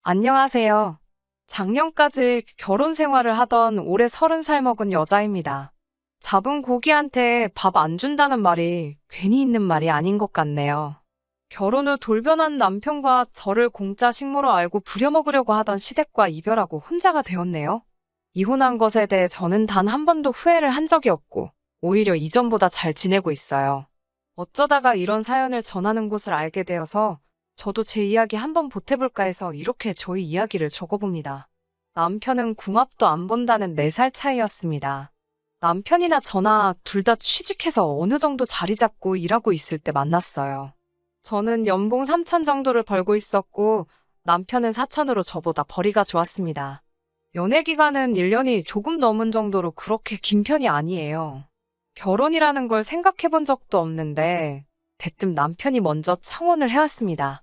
안녕하세요. 작년까지 결혼 생활을 하던 올해 30살 먹은 여자입니다. 잡은 고기한테 밥 안 준다는 말이 괜히 있는 말이 아닌 것 같네요. 결혼 후 돌변한 남편과 저를 공짜 식모로 알고 부려먹으려고 하던 시댁과 이별하고 혼자가 되었네요. 이혼한 것에 대해 저는 단 한 번도 후회를 한 적이 없고 오히려 이전보다 잘 지내고 있어요. 어쩌다가 이런 사연을 전하는 곳을 알게 되어서 저도 제 이야기 한번 보태볼까 해서 이렇게 저희 이야기를 적어봅니다. 남편은 궁합도 안 본다는 4살 차이였습니다. 남편이나 저나 둘 다 취직해서 어느 정도 자리 잡고 일하고 있을 때 만났어요. 저는 연봉 3천 정도를 벌고 있었고 남편은 4천으로 저보다 벌이가 좋았습니다. 연애 기간은 1년이 조금 넘은 정도로 그렇게 긴 편이 아니에요. 결혼이라는 걸 생각해 본 적도 없는데 대뜸 남편이 먼저 청혼을 해왔습니다.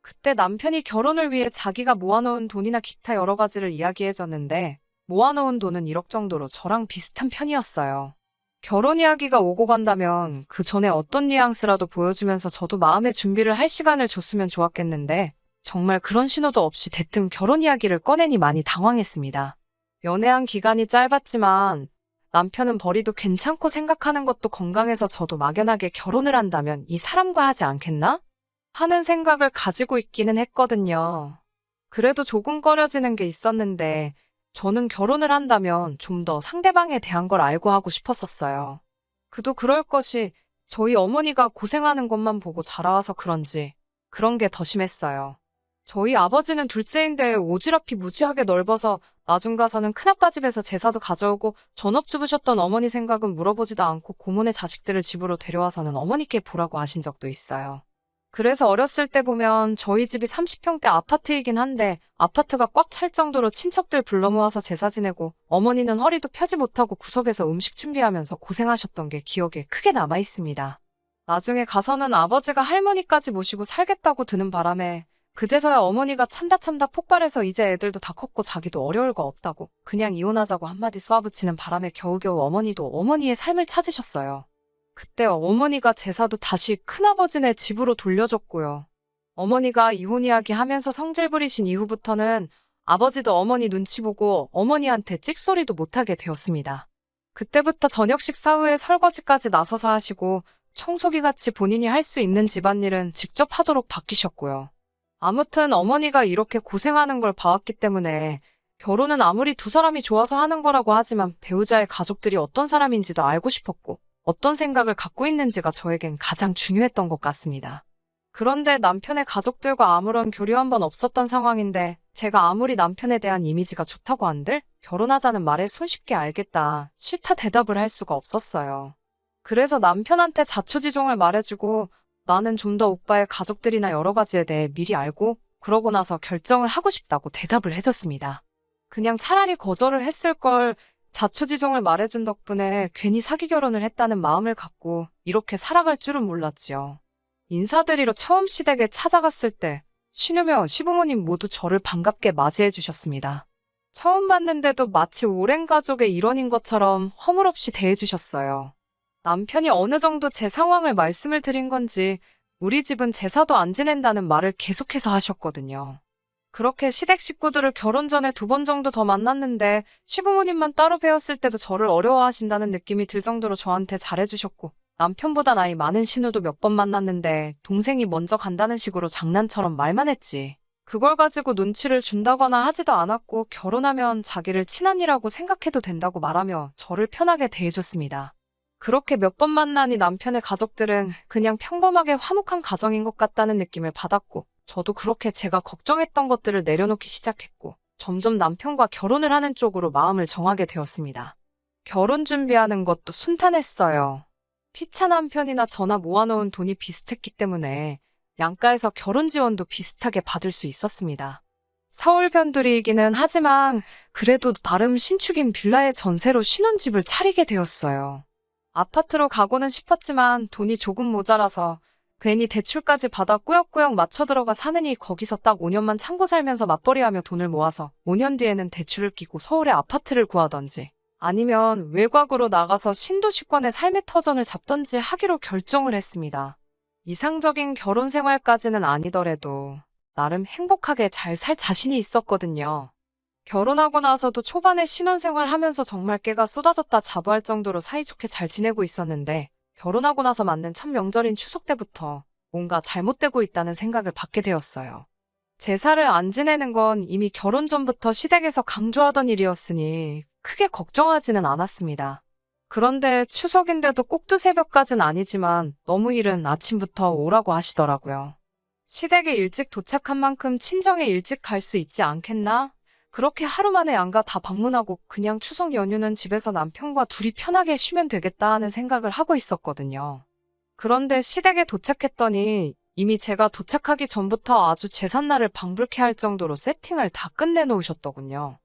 그때 남편이 결혼을 위해 자기가 모아놓은 돈이나 기타 여러 가지를 이야기해줬는데 모아놓은 돈은 1억 정도로 저랑 비슷한 편이었어요. 결혼 이야기가 오고 간다면 그 전에 어떤 뉘앙스라도 보여주면서 저도 마음의 준비를 할 시간을 줬으면 좋았겠는데 정말 그런 신호도 없이 대뜸 결혼 이야기를 꺼내니 많이 당황했습니다. 연애한 기간이 짧았지만 남편은 벌이도 괜찮고 생각하는 것도 건강해서 저도 막연하게 결혼을 한다면 이 사람과 하지 않겠나? 하는 생각을 가지고 있기는 했거든요. 그래도 조금 꺼려지는 게 있었는데 저는 결혼을 한다면 좀 더 상대방에 대한 걸 알고 하고 싶었었어요. 그도 그럴 것이 저희 어머니가 고생하는 것만 보고 자라와서 그런지 그런 게 더 심했어요. 저희 아버지는 둘째인데 오지랖이 무지하게 넓어서 나중 가서는 큰아빠 집에서 제사도 가져오고 전업주부셨던 어머니 생각은 물어보지도 않고 고모네 자식들을 집으로 데려와서는 어머니께 보라고 하신 적도 있어요. 그래서 어렸을 때 보면 저희 집이 30평대 아파트이긴 한데 아파트가 꽉 찰 정도로 친척들 불러 모아서 제사 지내고 어머니는 허리도 펴지 못하고 구석에서 음식 준비하면서 고생하셨던 게 기억에 크게 남아 있습니다. 나중에 가서는 아버지가 할머니까지 모시고 살겠다고 드는 바람에 그제서야 어머니가 참다 폭발해서 이제 애들도 다 컸고 자기도 어려울 거 없다고 그냥 이혼하자고 한마디 쏘아붙이는 바람에 겨우겨우 어머니도 어머니의 삶을 찾으셨어요. 그때 어머니가 제사도 다시 큰아버지네 집으로 돌려줬고요. 어머니가 이혼 이야기 하면서 성질 부리신 이후부터는 아버지도 어머니 눈치 보고 어머니한테 찍소리도 못하게 되었습니다. 그때부터 저녁 식사 후에 설거지까지 나서서 하시고 청소기 같이 본인이 할 수 있는 집안일은 직접 하도록 바뀌셨고요. 아무튼 어머니가 이렇게 고생하는 걸 봐왔기 때문에 결혼은 아무리 두 사람이 좋아서 하는 거라고 하지만 배우자의 가족들이 어떤 사람인지도 알고 싶었고 어떤 생각을 갖고 있는지가 저에겐 가장 중요했던 것 같습니다. 그런데 남편의 가족들과 아무런 교류 한 번 없었던 상황인데 제가 아무리 남편에 대한 이미지가 좋다고 한들 결혼하자는 말에 손쉽게 알겠다, 싫다 대답을 할 수가 없었어요. 그래서 남편한테 자초지종을 말해주고 나는 좀 더 오빠의 가족들이나 여러 가지에 대해 미리 알고 그러고 나서 결정을 하고 싶다고 대답을 해줬습니다. 그냥 차라리 거절을 했을 걸 자초지종을 말해준 덕분에 괜히 사기 결혼을 했다는 마음을 갖고 이렇게 살아갈 줄은 몰랐지요. 인사드리러 처음 시댁에 찾아갔을 때 시누며 시부모님 모두 저를 반갑게 맞이해 주셨습니다. 처음 봤는데도 마치 오랜 가족의 일원인 것처럼 허물없이 대해 주셨어요. 남편이 어느 정도 제 상황을 말씀을 드린 건지 우리 집은 제사도 안 지낸다는 말을 계속해서 하셨거든요. 그렇게 시댁 식구들을 결혼 전에 2번 정도 더 만났는데 시부모님만 따로 뵈었을 때도 저를 어려워하신다는 느낌이 들 정도로 저한테 잘해주셨고 남편보다 나이 많은 신우도 몇 번 만났는데 동생이 먼저 간다는 식으로 장난처럼 말만 했지. 그걸 가지고 눈치를 준다거나 하지도 않았고 결혼하면 자기를 친언니라고 생각해도 된다고 말하며 저를 편하게 대해줬습니다. 그렇게 몇 번 만나니 남편의 가족들은 그냥 평범하게 화목한 가정인 것 같다는 느낌을 받았고 저도 그렇게 제가 걱정했던 것들을 내려놓기 시작했고 점점 남편과 결혼을 하는 쪽으로 마음을 정하게 되었습니다. 결혼 준비하는 것도 순탄했어요. 피차 남편이나 저나 모아놓은 돈이 비슷했기 때문에 양가에서 결혼 지원도 비슷하게 받을 수 있었습니다. 서울 변두리이기는 하지만 그래도 나름 신축인 빌라의 전세로 신혼집을 차리게 되었어요. 아파트로 가고는 싶었지만 돈이 조금 모자라서 괜히 대출까지 받아 꾸역꾸역 맞춰 들어가 사느니 거기서 딱 5년만 참고 살면서 맞벌이하며 돈을 모아서 5년 뒤에는 대출을 끼고 서울에 아파트를 구하던지 아니면 외곽으로 나가서 신도시권의 삶의 터전을 잡던지 하기로 결정을 했습니다. 이상적인 결혼 생활까지는 아니더라도 나름 행복하게 잘 살 자신이 있었거든요. 결혼하고 나서도 초반에 신혼생활 하면서 정말 깨가 쏟아졌다 자부할 정도로 사이좋게 잘 지내고 있었는데 결혼하고 나서 맞는 첫 명절인 추석 때부터 뭔가 잘못되고 있다는 생각을 받게 되었어요. 제사를 안 지내는 건 이미 결혼 전부터 시댁에서 강조하던 일이었으니 크게 걱정하지는 않았습니다. 그런데 추석인데도 꼭두 새벽까진 아니지만 너무 이른 아침부터 오라고 하시더라고요. 시댁에 일찍 도착한 만큼 친정에 일찍 갈 수 있지 않겠나? 그렇게 하루 만에 양가 다 방문하고 그냥 추석 연휴는 집에서 남편과 둘이 편하게 쉬면 되겠다 하는 생각을 하고 있었거든요. 그런데 시댁에 도착했더니 이미 제가 도착하기 전부터 아주 제삿날을 방불케 할 정도로 세팅을 다 끝내놓으셨더군요.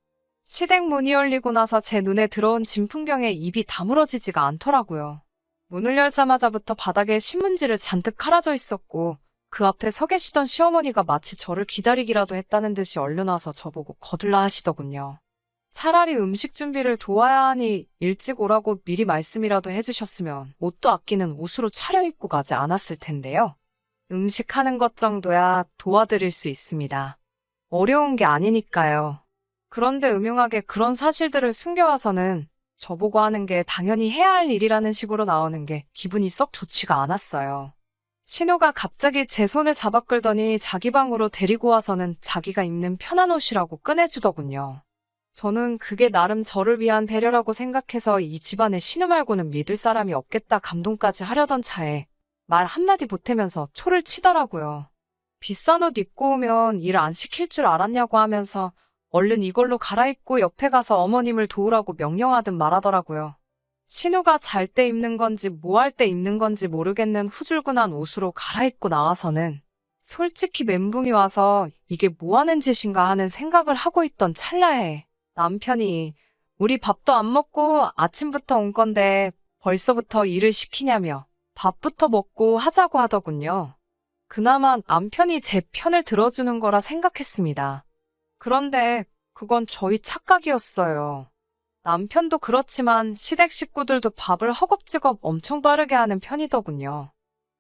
시댁 문이 열리고 나서 제 눈에 들어온 진풍병에 입이 다물어지지가 않더라고요. 문을 열자마자부터 바닥에 신문지를 잔뜩 깔아져 있었고 그 앞에 서 계시던 시어머니가 마치 저를 기다리기라도 했다는 듯이 얼른 와서 저보고 거들라 하시더군요. 차라리 음식 준비를 도와야 하니 일찍 오라고 미리 말씀이라도 해주셨으면 옷도 아끼는 옷으로 차려입고 가지 않았을 텐데요. 음식하는 것 정도야 도와드릴 수 있습니다. 어려운 게 아니니까요. 그런데 음흉하게 그런 사실들을 숨겨와서는 저보고 하는 게 당연히 해야 할 일이라는 식으로 나오는 게 기분이 썩 좋지가 않았어요. 신우가 갑자기 제 손을 잡아 끌더니 자기 방으로 데리고 와서는 자기가 입는 편한 옷이라고 꺼내주더군요. 저는 그게 나름 저를 위한 배려라고 생각해서 이 집안에 신우 말고는 믿을 사람이 없겠다 감동까지 하려던 차에 말 한마디 보태면서 초를 치더라고요. 비싼 옷 입고 오면 일 안 시킬 줄 알았냐고 하면서 얼른 이걸로 갈아입고 옆에 가서 어머님을 도우라고 명령하듯 말하더라고요. 신우가 잘 때 입는 건지 뭐 할 때 입는 건지 모르겠는 후줄근한 옷으로 갈아입고 나와서는 솔직히 멘붕이 와서 이게 뭐 하는 짓인가 하는 생각을 하고 있던 찰나에 남편이 우리 밥도 안 먹고 아침부터 온 건데 벌써부터 일을 시키냐며 밥부터 먹고 하자고 하더군요. 그나마 남편이 제 편을 들어주는 거라 생각했습니다. 그런데 그건 저희 착각이었어요. 남편도 그렇지만 시댁 식구들도 밥을 허겁지겁 엄청 빠르게 하는 편이더군요.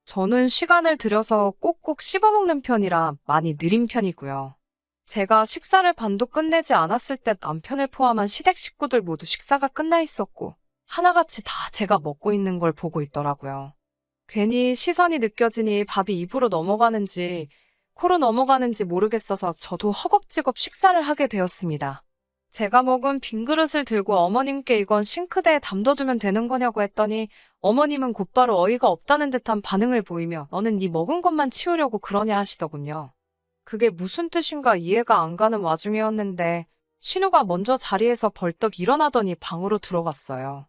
저는 시간을 들여서 꼭꼭 씹어먹는 편이라 많이 느린 편이고요. 제가 식사를 반도 끝내지 않았을 때 남편을 포함한 시댁 식구들 모두 식사가 끝나 있었고 하나같이 다 제가 먹고 있는 걸 보고 있더라고요. 괜히 시선이 느껴지니 밥이 입으로 넘어가는지 코로 넘어가는지 모르겠어서 저도 허겁지겁 식사를 하게 되었습니다. 제가 먹은 빈 그릇을 들고 어머님께 이건 싱크대에 담둬두면 되는 거냐고 했더니 어머님은 곧바로 어이가 없다는 듯한 반응을 보이며 너는 네 먹은 것만 치우려고 그러냐 하시더군요. 그게 무슨 뜻인가 이해가 안 가는 와중이었는데 신우가 먼저 자리에서 벌떡 일어나더니 방으로 들어갔어요.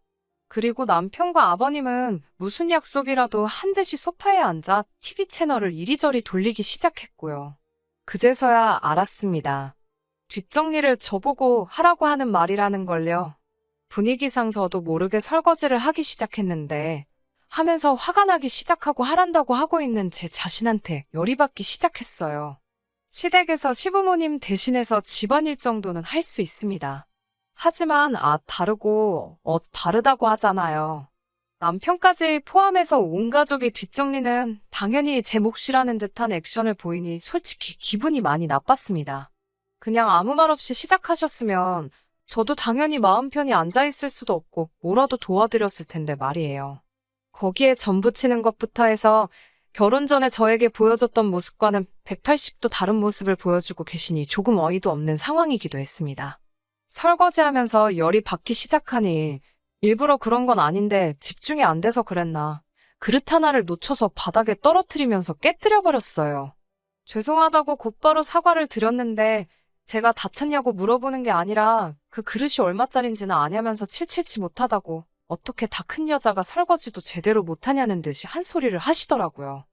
그리고 남편과 아버님은 무슨 약속이라도 한 듯이 소파에 앉아 TV 채널을 이리저리 돌리기 시작했고요. 그제서야 알았습니다. 뒷정리를 저보고 하라고 하는 말이라는 걸요. 분위기상 저도 모르게 설거지를 하기 시작했는데 하면서 화가 나기 시작하고 하란다고 하고 있는 제 자신한테 열이 받기 시작했어요. 시댁에서 시부모님 대신해서 집안일 정도는 할 수 있습니다. 하지만 다르다고 하잖아요. 남편까지 포함해서 온 가족이 뒷정리는 당연히 제 몫이라는 듯한 액션을 보이니 솔직히 기분이 많이 나빴습니다. 그냥 아무 말 없이 시작하셨으면 저도 당연히 마음 편히 앉아있을 수도 없고 뭐라도 도와드렸을 텐데 말이에요. 거기에 전 부치는 것부터 해서 결혼 전에 저에게 보여줬던 모습과는 180도 다른 모습을 보여주고 계시니 조금 어이도 없는 상황이기도 했습니다. 설거지하면서 열이 받기 시작하니 일부러 그런 건 아닌데 집중이 안 돼서 그랬나. 그릇 하나를 놓쳐서 바닥에 떨어뜨리면서 깨뜨려버렸어요. 죄송하다고 곧바로 사과를 드렸는데 제가 다쳤냐고 물어보는 게 아니라 그 그릇이 얼마짜린지는 아냐면서 칠칠치 못하다고 어떻게 다 큰 여자가 설거지도 제대로 못하냐는 듯이 한 소리를 하시더라고요.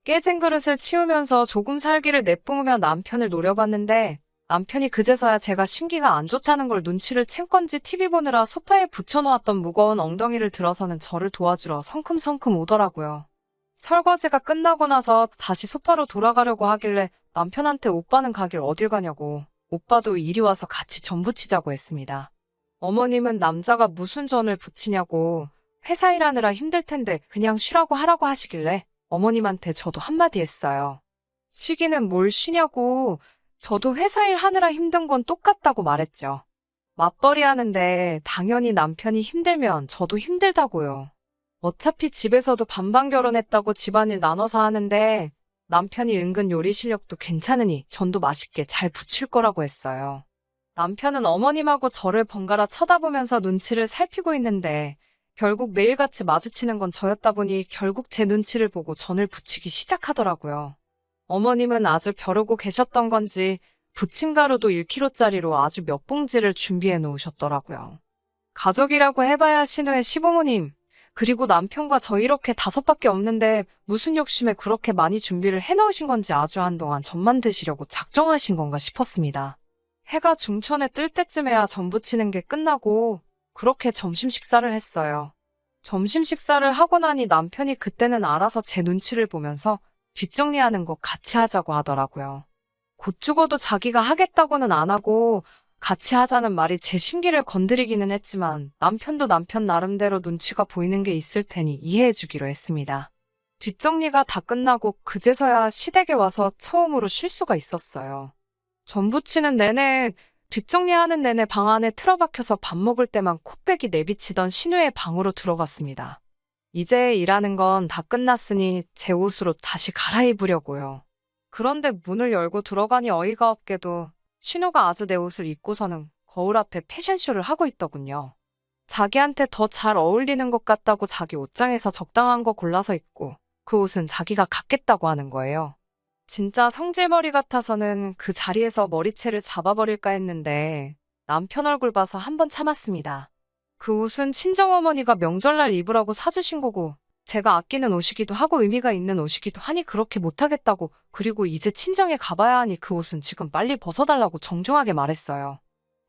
깨진 그릇을 치우면서 조금 살기를 내뿜으며 남편을 노려봤는데 남편이 그제서야 제가 심기가 안 좋다는 걸 눈치를 챈 건지 TV 보느라 소파에 붙여놓았던 무거운 엉덩이를 들어서는 저를 도와주러 성큼성큼 오더라고요. 설거지가 끝나고 나서 다시 소파로 돌아가려고 하길래 남편한테 오빠는 가길 어딜 가냐고 오빠도 이리 와서 같이 전 부치자고 했습니다. 어머님은 남자가 무슨 전을 부치냐고 회사 일하느라 힘들 텐데 그냥 쉬라고 하라고 하시길래 어머님한테 저도 한마디 했어요. 쉬기는 뭘 쉬냐고. 저도 회사 일 하느라 힘든 건 똑같다고 말했죠. 맞벌이 하는데 당연히 남편이 힘들면 저도 힘들다고요. 어차피 집에서도 반반 결혼했다고 집안일 나눠서 하는데 남편이 은근 요리 실력도 괜찮으니 전도 맛있게 잘 부칠 거라고 했어요. 남편은 어머님하고 저를 번갈아 쳐다보면서 눈치를 살피고 있는데 결국 매일같이 마주치는 건 저였다 보니 결국 제 눈치를 보고 전을 부치기 시작하더라고요. 어머님은 아주 벼르고 계셨던 건지 부침가루도 1kg짜리로 아주 몇 봉지를 준비해 놓으셨더라고요. 가족이라고 해봐야 신우의 시부모님, 그리고 남편과 저 이렇게 5밖에 없는데 무슨 욕심에 그렇게 많이 준비를 해놓으신 건지 아주 한동안 전만 드시려고 작정하신 건가 싶었습니다. 해가 중천에 뜰 때쯤에야 전 부치는 게 끝나고 그렇게 점심 식사를 했어요. 점심 식사를 하고 나니 남편이 그때는 알아서 제 눈치를 보면서 뒷정리하는 거 같이 하자고 하더라고요. 곧 죽어도 자기가 하겠다고는 안 하고 같이 하자는 말이 제 심기를 건드리기는 했지만 남편도 남편 나름대로 눈치가 보이는 게 있을 테니 이해해 주기로 했습니다. 뒷정리가 다 끝나고 그제서야 시댁에 와서 처음으로 쉴 수가 있었어요. 전 부치는 내내 뒷정리하는 내내 방 안에 틀어박혀서 밥 먹을 때만 코빼기 내비치던 신우의 방으로 들어갔습니다. 이제 일하는 건 다 끝났으니 제 옷으로 다시 갈아입으려고요. 그런데 문을 열고 들어가니 어이가 없게도 신우가 아주 내 옷을 입고서는 거울 앞에 패션쇼를 하고 있더군요. 자기한테 더 잘 어울리는 것 같다고 자기 옷장에서 적당한 거 골라서 입고 그 옷은 자기가 갖겠다고 하는 거예요. 진짜 성질머리 같아서는 그 자리에서 머리채를 잡아버릴까 했는데 남편 얼굴 봐서 한번 참았습니다. 그 옷은 친정어머니가 명절날 입으라고 사주신 거고 제가 아끼는 옷이기도 하고 의미가 있는 옷이기도 하니 그렇게 못하겠다고, 그리고 이제 친정에 가봐야 하니 그 옷은 지금 빨리 벗어달라고 정중하게 말했어요.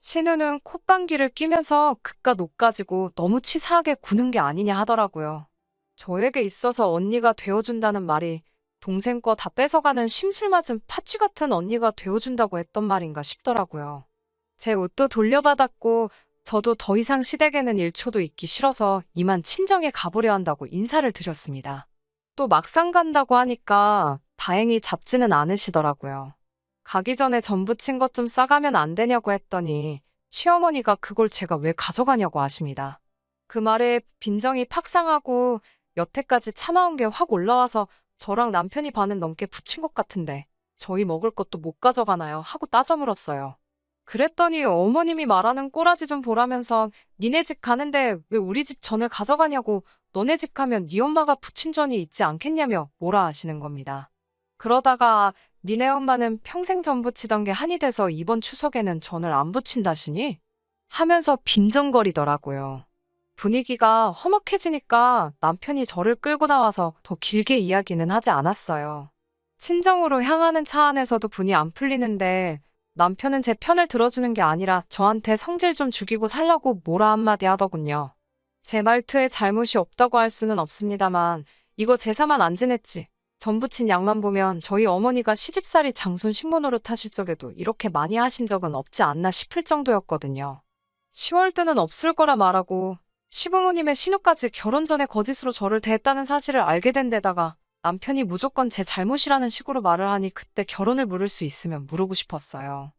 신우는 콧방귀를 뀌면서 그깟 옷 가지고 너무 치사하게 구는 게 아니냐 하더라고요. 저에게 있어서 언니가 되어준다는 말이 동생 거 다 뺏어가는 심술 맞은 파쥐 같은 언니가 되어준다고 했던 말인가 싶더라고요. 제 옷도 돌려받았고 저도 더 이상 시댁에는 1초도 있기 싫어서 이만 친정에 가보려 한다고 인사를 드렸습니다. 또 막상 간다고 하니까 다행히 잡지는 않으시더라고요. 가기 전에 전 부친 것 좀 싸가면 안 되냐고 했더니 시어머니가 그걸 제가 왜 가져가냐고 하십니다. 그 말에 빈정이 팍 상하고 여태까지 참아온 게 확 올라와서 저랑 남편이 반은 넘게 부친 것 같은데 저희 먹을 것도 못 가져가나요? 하고 따져 물었어요. 그랬더니 어머님이 말하는 꼬라지 좀 보라면서 니네 집 가는데 왜 우리 집 전을 가져가냐고, 너네 집 가면 네 엄마가 부친 전이 있지 않겠냐며 뭐라 하시는 겁니다. 그러다가 니네 엄마는 평생 전 부치던 게 한이 돼서 이번 추석에는 전을 안 부친다시니? 하면서 빈정거리더라고요. 분위기가 험악해지니까 남편이 저를 끌고 나와서 더 길게 이야기는 하지 않았어요. 친정으로 향하는 차 안에서도 분이 안 풀리는데 남편은 제 편을 들어주는 게 아니라 저한테 성질 좀 죽이고 살라고 뭐라 한마디 하더군요. 제 말투에 잘못이 없다고 할 수는 없습니다만 이거 제사만 안 지냈지. 전 부친 양만 보면 저희 어머니가 시집살이 장손 식모 노릇하실 적에도 이렇게 많이 하신 적은 없지 않나 싶을 정도였거든요. 10월드는 없을 거라 말하고 시부모님의 신우까지 결혼 전에 거짓으로 저를 대했다는 사실을 알게 된 데다가 남편이 무조건 제 잘못이라는 식으로 말을 하니 그때 결혼을 물을 수 있으면 무르고 싶었어요.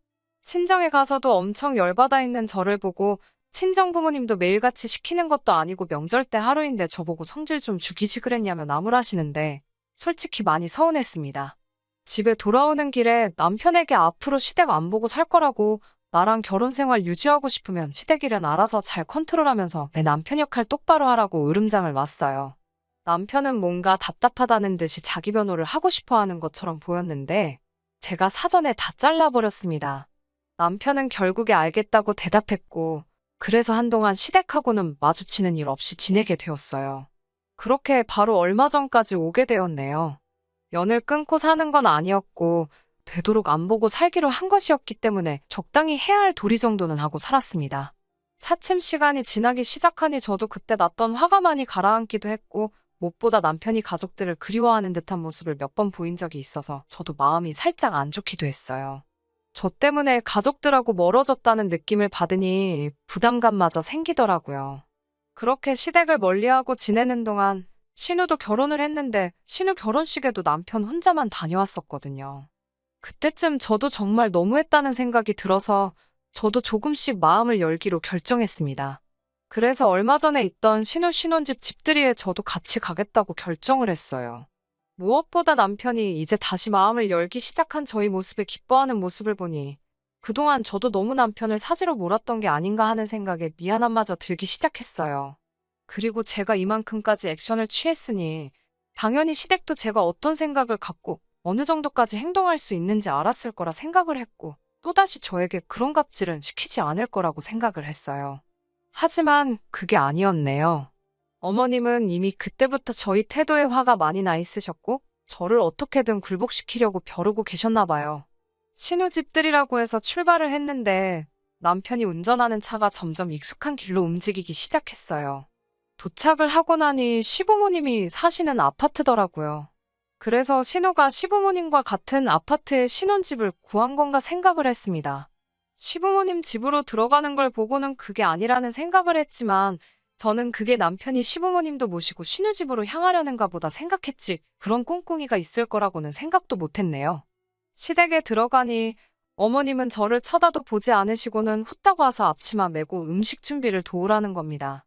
친정에 가서도 엄청 열받아 있는 저를 보고 친정 부모님도 매일같이 시키는 것도 아니고 명절 때 하루인데 저보고 성질 좀 죽이지 그랬냐며 나무라시는데 솔직히 많이 서운했습니다. 집에 돌아오는 길에 남편에게 앞으로 시댁 안 보고 살 거라고, 나랑 결혼 생활 유지하고 싶으면 시댁 일은 알아서 잘 컨트롤하면서 내 남편 역할 똑바로 하라고 으름장을 놨어요. 남편은 뭔가 답답하다는 듯이 자기 변호를 하고 싶어 하는 것처럼 보였는데 제가 사전에 다 잘라버렸습니다. 남편은 결국에 알겠다고 대답했고 그래서 한동안 시댁하고는 마주치는 일 없이 지내게 되었어요. 그렇게 바로 얼마 전까지 오게 되었네요. 연을 끊고 사는 건 아니었고 되도록 안 보고 살기로 한 것이었기 때문에 적당히 해야 할 도리 정도는 하고 살았습니다. 차츰 시간이 지나기 시작하니 저도 그때 났던 화가 많이 가라앉기도 했고 무엇보다 남편이 가족들을 그리워하는 듯한 모습을 몇 번 보인 적이 있어서 저도 마음이 살짝 안 좋기도 했어요. 저 때문에 가족들하고 멀어졌다는 느낌을 받으니 부담감마저 생기더라고요. 그렇게 시댁을 멀리하고 지내는 동안 신우도 결혼을 했는데 신우 결혼식에도 남편 혼자만 다녀왔었거든요. 그때쯤 저도 정말 너무했다는 생각이 들어서 저도 조금씩 마음을 열기로 결정했습니다. 그래서 얼마 전에 있던 신우 신혼집 집들이에 저도 같이 가겠다고 결정을 했어요. 무엇보다 남편이 이제 다시 마음을 열기 시작한 저희 모습에 기뻐하는 모습을 보니 그동안 저도 너무 남편을 사지로 몰았던 게 아닌가 하는 생각에 미안함마저 들기 시작했어요. 그리고 제가 이만큼까지 액션을 취했으니 당연히 시댁도 제가 어떤 생각을 갖고 어느 정도까지 행동할 수 있는지 알았을 거라 생각을 했고 또다시 저에게 그런 갑질은 시키지 않을 거라고 생각을 했어요. 하지만 그게 아니었네요. 어머님은 이미 그때부터 저희 태도에 화가 많이 나 있으셨고 저를 어떻게든 굴복시키려고 벼르고 계셨나 봐요. 신우집들이라고 해서 출발을 했는데 남편이 운전하는 차가 점점 익숙한 길로 움직이기 시작했어요. 도착을 하고 나니 시부모님이 사시는 아파트더라고요. 그래서 신우가 시부모님과 같은 아파트에 신혼집을 구한 건가 생각을 했습니다. 시부모님 집으로 들어가는 걸 보고는 그게 아니라는 생각을 했지만 저는 그게 남편이 시부모님도 모시고 신우집으로 향하려는가 보다 생각했지 그런 꿍꿍이가 있을 거라고는 생각도 못했네요. 시댁에 들어가니 어머님은 저를 쳐다도 보지 않으시고는 후딱 와서 앞치마 메고 음식 준비를 도우라는 겁니다.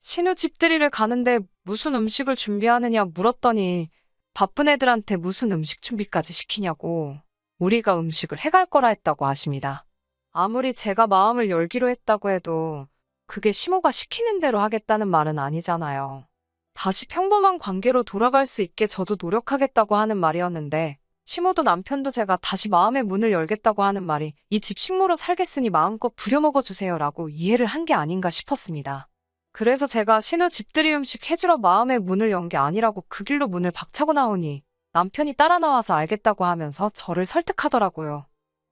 신우집들이를 가는데 무슨 음식을 준비하느냐 물었더니 바쁜 애들한테 무슨 음식 준비까지 시키냐고 우리가 음식을 해갈 거라 했다고 하십니다. 아무리 제가 마음을 열기로 했다고 해도 그게 시모가 시키는 대로 하겠다는 말은 아니잖아요. 다시 평범한 관계로 돌아갈 수 있게 저도 노력하겠다고 하는 말이었는데 시모도 남편도 제가 다시 마음의 문을 열겠다고 하는 말이 이 집 식모로 살겠으니 마음껏 부려먹어 주세요라고 이해를 한 게 아닌가 싶었습니다. 그래서 제가 신우 집들이 음식 해주러 마음의 문을 연 게 아니라고 그 길로 문을 박차고 나오니 남편이 따라 나와서 알겠다고 하면서 저를 설득하더라고요.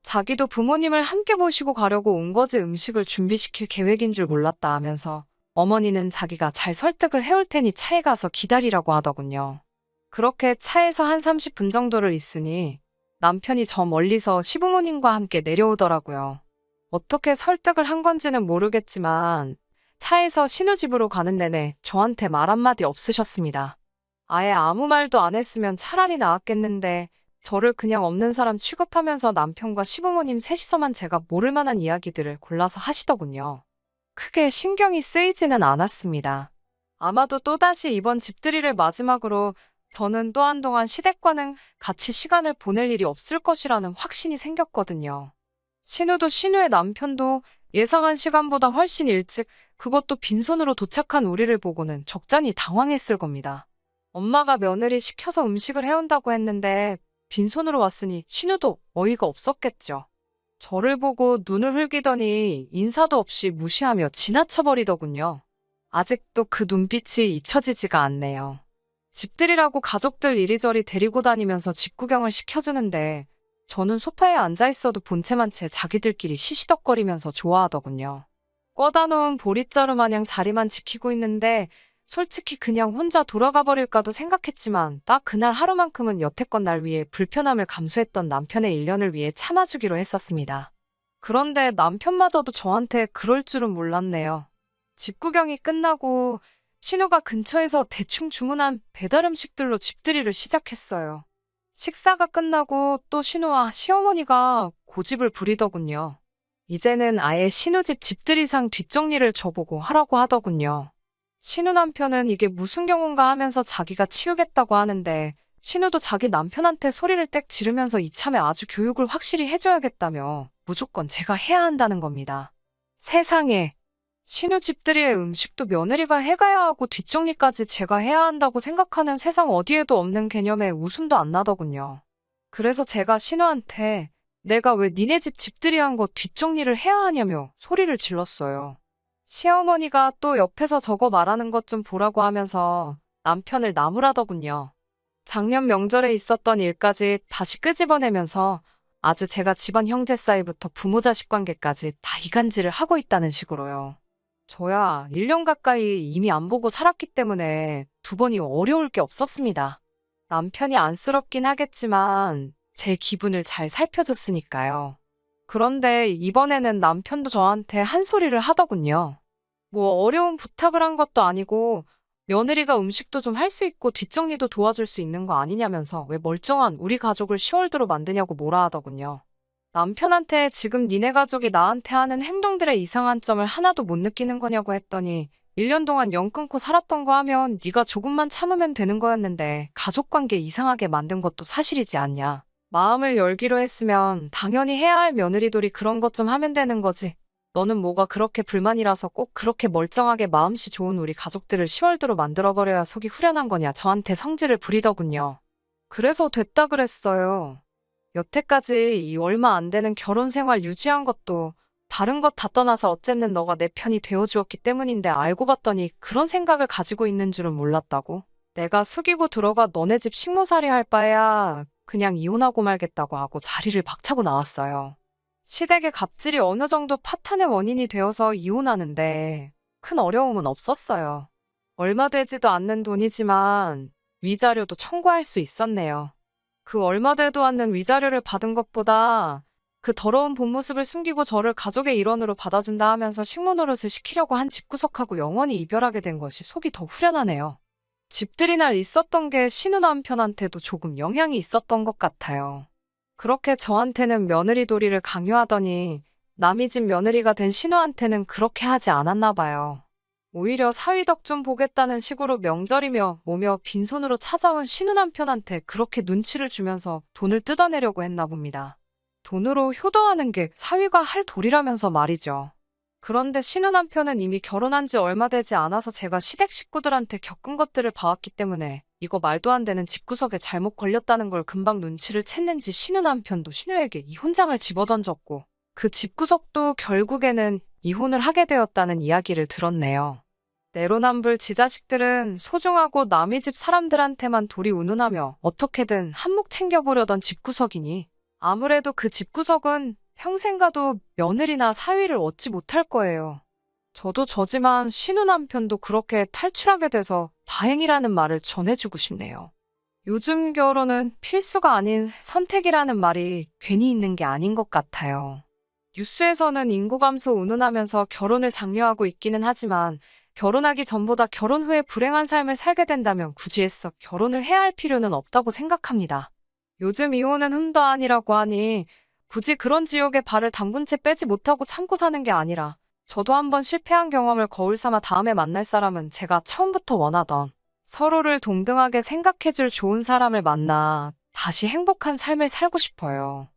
자기도 부모님을 함께 모시고 가려고 온 거지 음식을 준비시킬 계획인 줄 몰랐다 하면서 어머니는 자기가 잘 설득을 해올 테니 차에 가서 기다리라고 하더군요. 그렇게 차에서 한 30분 정도를 있으니 남편이 저 멀리서 시부모님과 함께 내려오더라고요. 어떻게 설득을 한 건지는 모르겠지만 차에서 신우집으로 가는 내내 저한테 말 한마디 없으셨습니다. 아예 아무 말도 안 했으면 차라리 나았겠는데 저를 그냥 없는 사람 취급하면서 남편과 시부모님 셋이서만 제가 모를 만한 이야기들을 골라서 하시더군요. 크게 신경이 쓰이지는 않았습니다. 아마도 또다시 이번 집들이를 마지막으로 저는 또 한동안 시댁과는 같이 시간을 보낼 일이 없을 것이라는 확신이 생겼거든요. 신우도 신우의 남편도 예상한 시간보다 훨씬 일찍 그것도 빈손으로 도착한 우리를 보고는 적잖이 당황했을 겁니다. 엄마가 며느리 시켜서 음식을 해온다고 했는데 빈손으로 왔으니 신우도 어이가 없었겠죠. 저를 보고 눈을 흘기더니 인사도 없이 무시하며 지나쳐버리더군요. 아직도 그 눈빛이 잊혀지지가 않네요. 집들이라고 가족들 이리저리 데리고 다니면서 집 구경을 시켜주는데 저는 소파에 앉아있어도 본체만 채 자기들끼리 시시덕거리면서 좋아하더군요. 꿔다 놓은 보릿자루 마냥 자리만 지키고 있는데 솔직히 그냥 혼자 돌아가 버릴까도 생각했지만 딱 그날 하루만큼은 여태껏 날 위해 불편함을 감수했던 남편의 일련을 위해 참아주기로 했었습니다. 그런데 남편마저도 저한테 그럴 줄은 몰랐네요. 집 구경이 끝나고 신우가 근처에서 대충 주문한 배달 음식들로 집들이를 시작했어요. 식사가 끝나고 또 신우와 시어머니가 고집을 부리더군요. 이제는 아예 신우집 집들이상 뒷정리를 저보고 하라고 하더군요. 신우 남편은 이게 무슨 경우인가 하면서 자기가 치우겠다고 하는데 신우도 자기 남편한테 소리를 떽 지르면서 이참에 아주 교육을 확실히 해줘야겠다며 무조건 제가 해야 한다는 겁니다. 세상에, 신우 집들이의 음식도 며느리가 해가야 하고 뒷정리까지 제가 해야 한다고 생각하는 세상 어디에도 없는 개념에 웃음도 안 나더군요. 그래서 제가 신우한테 내가 왜 니네 집 집들이한 거 뒷정리를 해야 하냐며 소리를 질렀어요. 시어머니가 또 옆에서 저거 말하는 것 좀 보라고 하면서 남편을 나무라더군요. 작년 명절에 있었던 일까지 다시 끄집어내면서 아주 제가 집안 형제 사이부터 부모 자식 관계까지 다 이간질을 하고 있다는 식으로요. 저야 1년 가까이 이미 안 보고 살았기 때문에 두 번이 어려울 게 없었습니다. 남편이 안쓰럽긴 하겠지만 제 기분을 잘 살펴줬으니까요. 그런데 이번에는 남편도 저한테 한 소리를 하더군요. 뭐 어려운 부탁을 한 것도 아니고 며느리가 음식도 좀 할 수 있고 뒷정리도 도와줄 수 있는 거 아니냐면서 왜 멀쩡한 우리 가족을 시월드로 만드냐고 뭐라 하더군요. 남편한테 지금 니네 가족이 나한테 하는 행동들의 이상한 점을 하나도 못 느끼는 거냐고 했더니 1년 동안 연 끊고 살았던 거 하면 네가 조금만 참으면 되는 거였는데 가족관계 이상하게 만든 것도 사실이지 않냐. 마음을 열기로 했으면 당연히 해야 할 며느리들이 그런 것 좀 하면 되는 거지. 너는 뭐가 그렇게 불만이라서 꼭 그렇게 멀쩡하게 마음씨 좋은 우리 가족들을 시월드로 만들어버려야 속이 후련한 거냐 저한테 성질을 부리더군요. 그래서 됐다 그랬어요. 여태까지 이 얼마 안 되는 결혼 생활 유지한 것도 다른 것 다 떠나서 어쨌든 너가 내 편이 되어주었기 때문인데 알고 봤더니 그런 생각을 가지고 있는 줄은 몰랐다고. 내가 숙이고 들어가 너네 집 식모살이 할 바에야 그냥 이혼하고 말겠다고 하고 자리를 박차고 나왔어요. 시댁의 갑질이 어느 정도 파탄의 원인이 되어서 이혼하는데 큰 어려움은 없었어요. 얼마 되지도 않는 돈이지만 위자료도 청구할 수 있었네요. 그 얼마 되도 않는 위자료를 받은 것보다 그 더러운 본 모습을 숨기고 저를 가족의 일원으로 받아준다 하면서 식모노릇을 시키려고 한 집구석하고 영원히 이별하게 된 것이 속이 더 후련하네요. 집들이 날 있었던 게 신우 남편한테도 조금 영향이 있었던 것 같아요. 그렇게 저한테는 며느리 도리를 강요하더니 남이 집 며느리가 된 신우한테는 그렇게 하지 않았나 봐요. 오히려 사위 덕 좀 보겠다는 식으로 명절이며 뭐며 빈손으로 찾아온 신우 남편한테 그렇게 눈치를 주면서 돈을 뜯어내려고 했나 봅니다. 돈으로 효도하는 게 사위가 할 도리라면서 말이죠. 그런데 신우 남편은 이미 결혼한 지 얼마 되지 않아서 제가 시댁 식구들한테 겪은 것들을 봐왔기 때문에 이거 말도 안 되는 집구석에 잘못 걸렸다는 걸 금방 눈치를 챘는지 신우 남편도 신우에게 이혼장을 집어던졌고 그 집구석도 결국에는 이혼을 하게 되었다는 이야기를 들었네요. 내로남불 지자식들은 소중하고 남의 집 사람들한테만 도리 운운하며 어떻게든 한몫 챙겨보려던 집구석이니 아무래도 그 집구석은 평생 가도 며느리나 사위를 얻지 못할 거예요. 저도 저지만 신우 남편도 그렇게 탈출하게 돼서 다행이라는 말을 전해주고 싶네요. 요즘 결혼은 필수가 아닌 선택이라는 말이 괜히 있는 게 아닌 것 같아요. 뉴스에서는 인구 감소 운운하면서 결혼을 장려하고 있기는 하지만 결혼하기 전보다 결혼 후에 불행한 삶을 살게 된다면 굳이 애써 결혼을 해야 할 필요는 없다고 생각합니다. 요즘 이혼은 흠도 아니라고 하니 굳이 그런 지옥에 발을 담근 채 빼지 못하고 참고 사는 게 아니라 저도 한번 실패한 경험을 거울 삼아 다음에 만날 사람은 제가 처음부터 원하던 서로를 동등하게 생각해줄 좋은 사람을 만나 다시 행복한 삶을 살고 싶어요.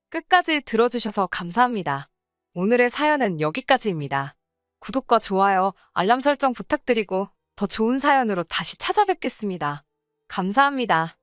끝까지 들어주셔서 감사합니다. 오늘의 사연은 여기까지입니다. 구독과 좋아요, 알람 설정 부탁드리고 더 좋은 사연으로 다시 찾아뵙겠습니다. 감사합니다.